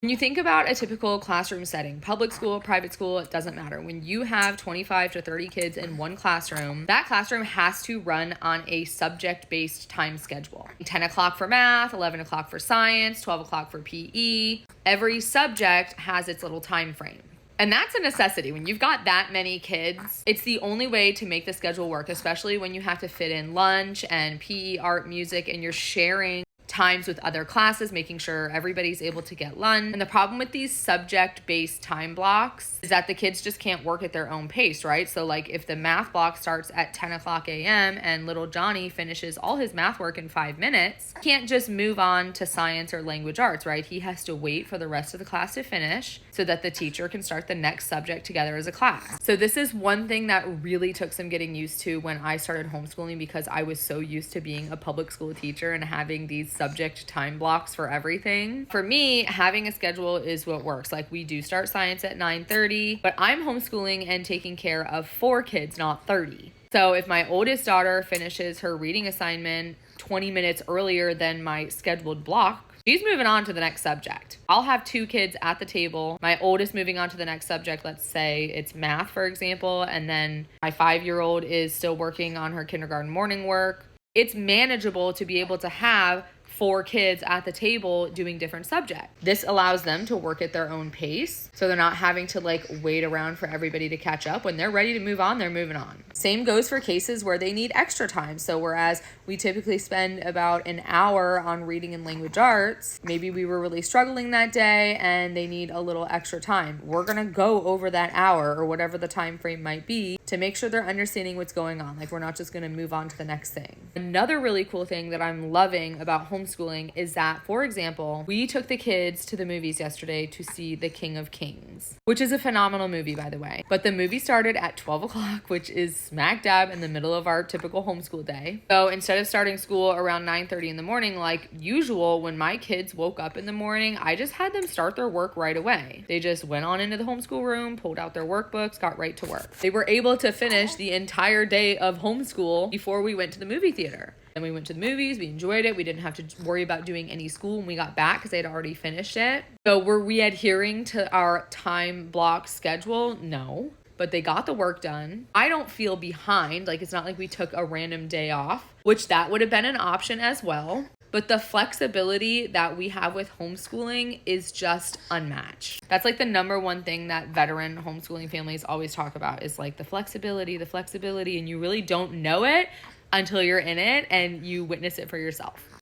When you think about a typical classroom setting, public school, private school, it doesn't matter. When you have 25 to 30 kids in one classroom, that classroom has to run on a subject-based time schedule. 10 o'clock for math, 11 o'clock for science, 12 o'clock for PE. Every subject has its little time frame. And that's a necessity. When you've got that many kids, it's the only way to make the schedule work, especially when you have to fit in lunch and PE, art, music, and you're sharing times with other classes, making sure everybody's able to get lunch. And the problem with these subject-based time blocks is that the kids just can't work at their own pace, right? So like if the math block starts at 10 o'clock a.m. and little Johnny finishes all his math work in 5 minutes, he can't just move on to science or language arts, right? He has to wait for the rest of the class to finish so that the teacher can start the next subject together as a class. So this is one thing that really took some getting used to when I started homeschooling, because I was so used to being a public school teacher and having these subject time blocks for everything. For me, having a schedule is what works. Like we do start science at 9:30, but I'm homeschooling and taking care of 4 kids, not 30. So if my oldest daughter finishes her reading assignment 20 minutes earlier than my scheduled block, she's moving on to the next subject. I'll have 2 kids at the table, my oldest moving on to the next subject. Let's say it's math, for example, and then my 5-year-old is still working on her kindergarten morning work. It's manageable to be able to have 4 kids at the table doing different subjects. This allows them to work at their own pace, so they're not having to like wait around for everybody to catch up. When they're ready to move on, they're moving on. Same goes for cases where they need extra time. So whereas we typically spend about an hour on reading and language arts, maybe we were really struggling that day and they need a little extra time. We're gonna go over that hour or whatever the time frame might be to make sure they're understanding what's going on. Like we're not just gonna move on to the next thing. Another really cool thing that I'm loving about homeschooling is that, for example, we took the kids to the movies yesterday to see The King of Kings, which is a phenomenal movie, by the way. But the movie started at 12 o'clock, which is smack dab in the middle of our typical homeschool day. So instead of starting school around 9:30 in the morning, like usual, when my kids woke up in the morning, I just had them start their work right away. They just went on into the homeschool room, pulled out their workbooks, got right to work. They were able to finish the entire day of homeschool before we went to the movie theater. Then we went to the movies, we enjoyed it. We didn't have to worry about doing any school when we got back because they'd already finished it. So were we adhering to our time block schedule? No, but they got the work done. I don't feel behind. Like it's not like we took a random day off, which that would have been an option as well. But the flexibility that we have with homeschooling is just unmatched. That's like the number one thing that veteran homeschooling families always talk about is like the flexibility, and you really don't know it until you're in it and you witness it for yourself.